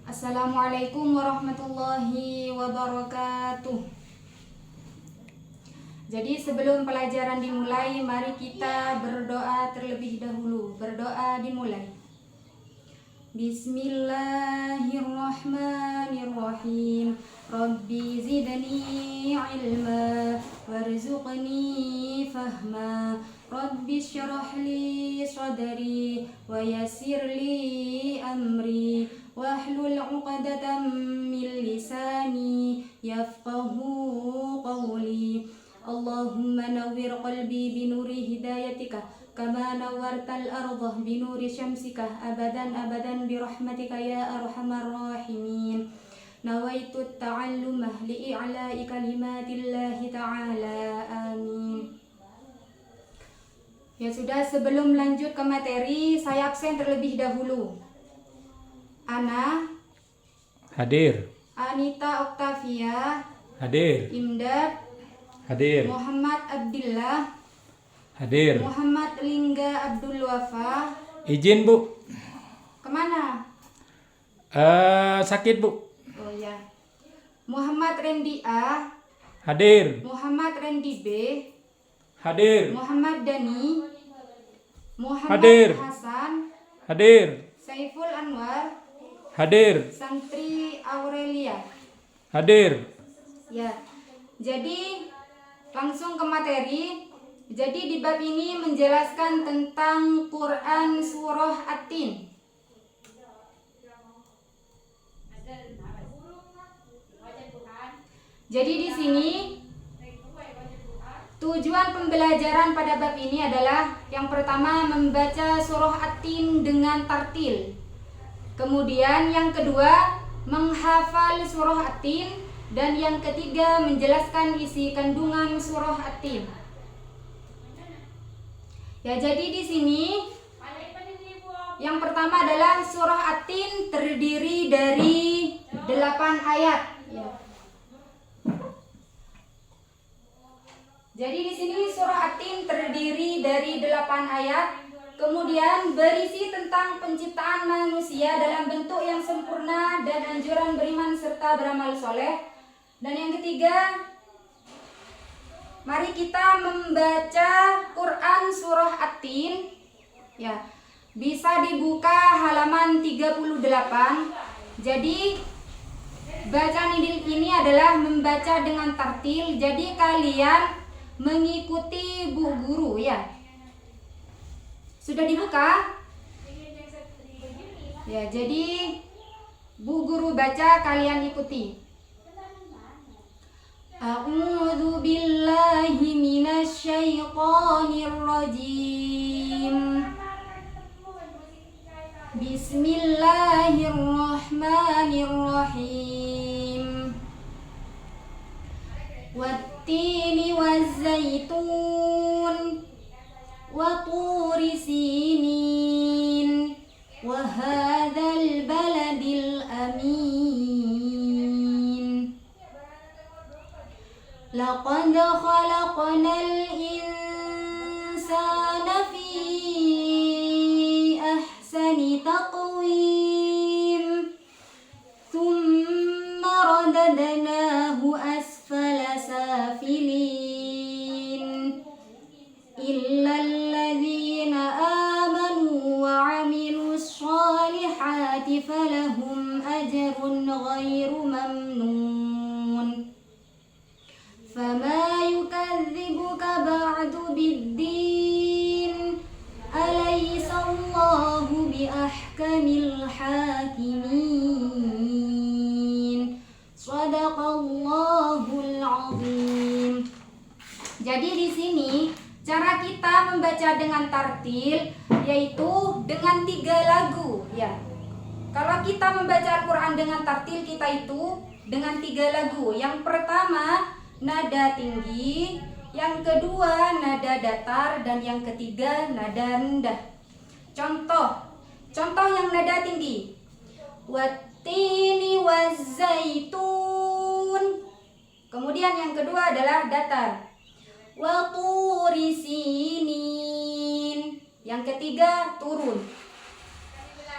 Assalamualaikum warahmatullahi wabarakatuh. Jadi sebelum pelajaran dimulai, mari kita berdoa terlebih dahulu. Berdoa dimulai. Bismillahirrahmanirrahim. Rabbi zidni ilma warzuqni fahma. Rabbi syrah li sadri wa yassir li amri wahlul 'uqdatam min lisani yafqahu qawli. Allahumma nawwir qalbi binuri hidayatika kama nawwartal ardha binuri syamsika abadan birahmatika ya arhamar rahimin. Nawaitu ta'allumah li'i'la'i kalimatillahi ta'ala. Amin. Ya sudah, sebelum lanjut ke materi, saya absen terlebih dahulu. Ana hadir. Anita Oktavia Hadir. Imdad Hadir. Muhammad Abdillah Hadir. Muhammad Lingga Abdul Wafa. Izin Bu. Kemana? Sakit Bu. Oh ya. Muhammad Rendi A. Hadir. Muhammad Rendi B. Hadir. Muhammad Dani. Muhammad Hadir. Hasan. Hadir. Saiful Anwar. Hadir. Santri Aurelia. Hadir. Ya. Jadi langsung ke materi. Jadi di bab ini menjelaskan tentang Quran surah At-Tin. Jadi di sini tujuan pembelajaran pada bab ini adalah yang pertama membaca surah At-Tin dengan tartil. Kemudian yang kedua menghafal surah At-Tin dan yang ketiga menjelaskan isi kandungan surah At-Tin. Ya, jadi di sini yang pertama adalah surah At-Tin terdiri dari 8 ayat. Ya. Jadi di sini surah At-Tin terdiri dari 8 ayat, kemudian berisi tentang penciptaan manusia dalam bentuk yang sempurna dan anjuran beriman serta beramal soleh. Dan yang ketiga, mari kita membaca Quran surah At-Tin. Ya, bisa dibuka halaman 38. Jadi bacaan ini adalah membaca dengan tartil. Jadi kalian mengikuti Bu Guru ya. Sudah dibuka? Ya, jadi Bu Guru baca, kalian ikuti. A'udzu billahi minasy syaithanir rajim. Bismillahirrahmanirrahim. Wat-tini waz-zaitun wa turi sinin wa hadzal baladil amin. Laqad khalaqnal insana fi ahsani taqwim thumma radadnahu asfala safilin illa alladhina amanu wa 'amilus solihati falahum ajrun ghairu mamnun. Fama yukadzibuka ba'du biddin alaysa Allahu biahkamil hakimin. Shadaqallahul azim. Jadi di sini cara kita membaca dengan tartil yaitu dengan 3 lagu ya. Kalau kita membaca Al-Quran dengan tartil, kita itu dengan 3 lagu. Yang pertama nada tinggi, yang kedua nada datar, dan yang ketiga nada rendah. Contoh yang nada tinggi. Wattini wazzaitun. Kemudian yang kedua adalah datar. Wa turi sinin. Yang ketiga turun.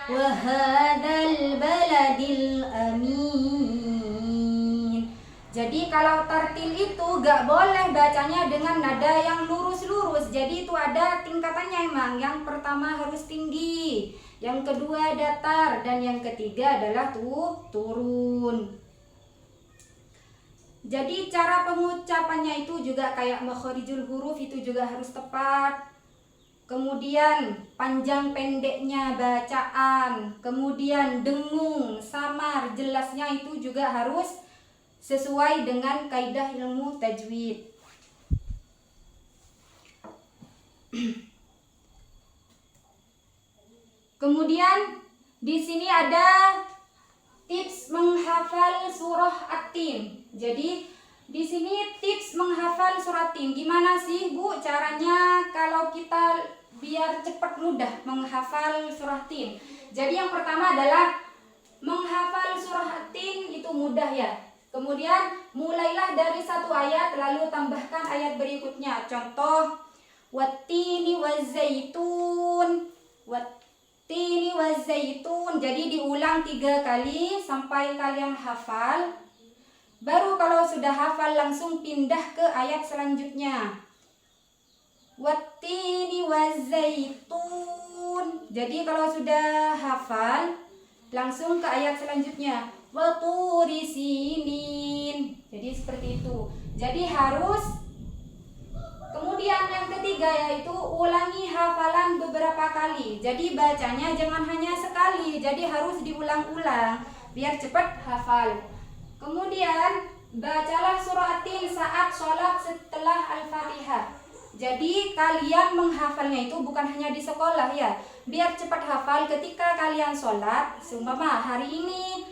Wa hadzal baladi amin. Jadi kalau tartil itu gak boleh bacanya dengan nada yang lurus-lurus. Jadi itu ada tingkatannya emang. Yang pertama harus tinggi, yang kedua datar, dan yang ketiga adalah turun. Jadi cara pengucapannya itu juga kayak makharijul huruf itu juga harus tepat. Kemudian panjang pendeknya bacaan, kemudian dengung, samar, jelasnya itu juga harus sesuai dengan kaidah ilmu tajwid. Kemudian di sini ada tips menghafal surah At-Tin. Jadi di sini tips menghafal surah At-Tin. Gimana sih Bu caranya kalau kita biar cepat mudah menghafal surah At-Tin? Jadi yang pertama adalah menghafal surah At-Tin itu mudah ya. Kemudian mulailah dari satu ayat lalu tambahkan ayat berikutnya. Contoh wattini wazaitun, wattini wazaitun. Jadi diulang 3 kali sampai kalian hafal. Baru kalau sudah hafal langsung pindah ke ayat selanjutnya. Wattini wazaitun. Jadi kalau sudah hafal langsung ke ayat selanjutnya. Waturi sinin. Jadi seperti itu. Jadi harus. Kemudian yang ketiga yaitu ulangi hafalan beberapa kali. Jadi bacanya jangan hanya sekali. Jadi harus diulang-ulang biar cepat hafal. Kemudian bacalah surah At-Tin saat sholat setelah Al-Fatihah. Jadi kalian menghafalnya itu bukan hanya di sekolah ya. Biar cepat hafal ketika kalian sholat. Seumpama hari ini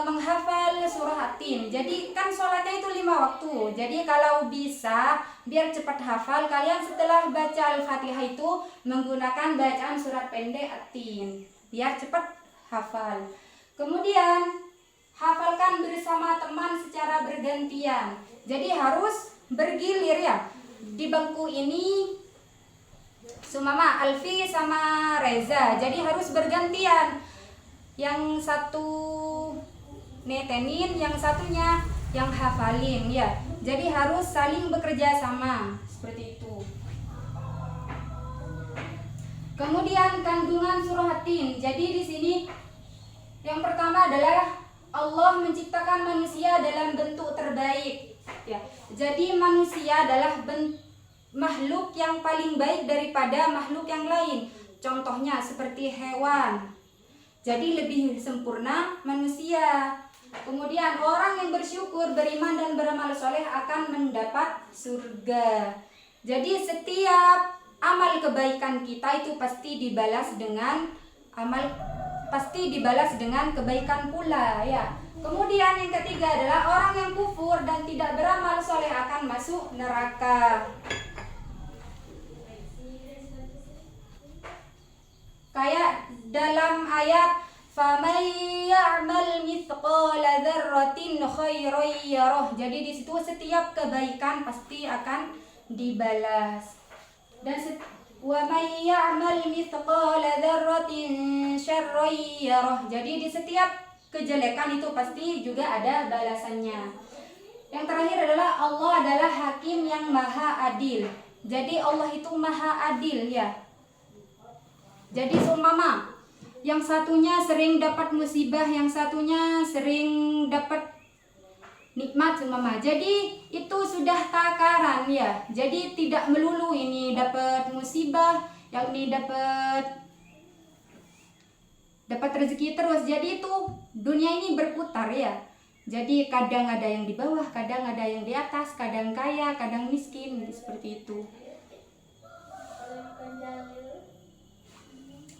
menghafal surah At-Tin. Jadi kan sholatnya itu 5 waktu. Jadi kalau bisa biar cepat hafal, kalian setelah baca Al-Fatihah itu menggunakan bacaan surat pendek At-Tin biar cepat hafal. Kemudian hafalkan bersama teman secara bergantian. Jadi harus bergilir ya. Di bangku ini sumama Alfi sama Reza. Jadi harus bergantian. Yang satu netenin, yang satunya yang hafalin ya. Jadi harus saling bekerja sama seperti itu. Kemudian kandungan surah At-Tin. Jadi di sini yang pertama adalah Allah menciptakan manusia dalam bentuk terbaik ya. Jadi manusia adalah makhluk yang paling baik daripada makhluk yang lain. Contohnya seperti hewan. Jadi lebih sempurna manusia. Kemudian orang yang bersyukur, beriman dan beramal soleh akan mendapat surga. Jadi setiap amal kebaikan kita itu pasti dibalas dengan kebaikan pula ya. Kemudian yang ketiga adalah orang yang kufur dan tidak beramal soleh akan masuk neraka. Kayak dalam ayat faman ya'mal mithqala dzarratin khairan yarah. Jadi di situ setiap kebaikan pasti akan dibalas. Dan wa may ya'mal mithqala dzarratin syarran yarah. Jadi di setiap kejelekan itu pasti juga ada balasannya. Yang terakhir adalah Allah adalah hakim yang maha adil. Jadi Allah itu maha adil ya. Jadi seumpama yang satunya sering dapat musibah, yang satunya sering dapat nikmat seumpama. Jadi itu sudah takaran ya. Jadi tidak melulu ini dapat musibah, yang ini dapat rezeki terus. Jadi itu dunia ini berputar ya. Jadi kadang ada yang di bawah, kadang ada yang di atas, kadang kaya, kadang miskin, seperti itu.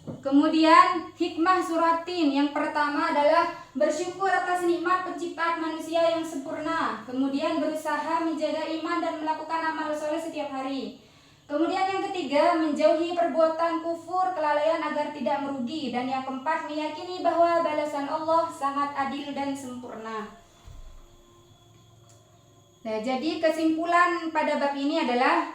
Kemudian hikmah surah At-Tin yang pertama adalah bersyukur atas nikmat penciptaan manusia yang sempurna. Kemudian berusaha menjaga iman dan melakukan amal soleh setiap hari. Kemudian yang ketiga, menjauhi perbuatan kufur, kelalaian agar tidak merugi. Dan yang keempat, meyakini bahwa balasan Allah sangat adil dan sempurna. Nah, jadi kesimpulan pada bab ini adalah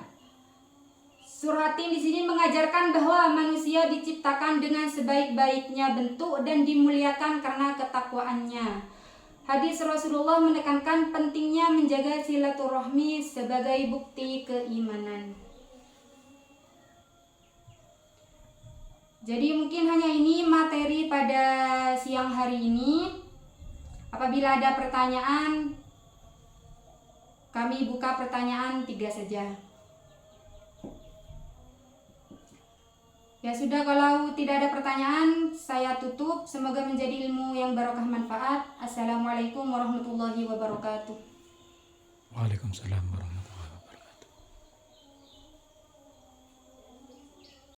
Surhatim di sini mengajarkan bahwa manusia diciptakan dengan sebaik-baiknya bentuk dan dimuliakan karena ketakwaannya. Hadis Rasulullah menekankan pentingnya menjaga silaturahmi sebagai bukti keimanan. Jadi mungkin hanya ini materi pada siang hari ini. Apabila ada pertanyaan, kami buka pertanyaan 3 saja. Ya sudah, kalau tidak ada pertanyaan, saya tutup. Semoga menjadi ilmu yang barokah manfaat. Assalamualaikum warahmatullahi wabarakatuh. Waalaikumsalam warahmatullahi wabarakatuh.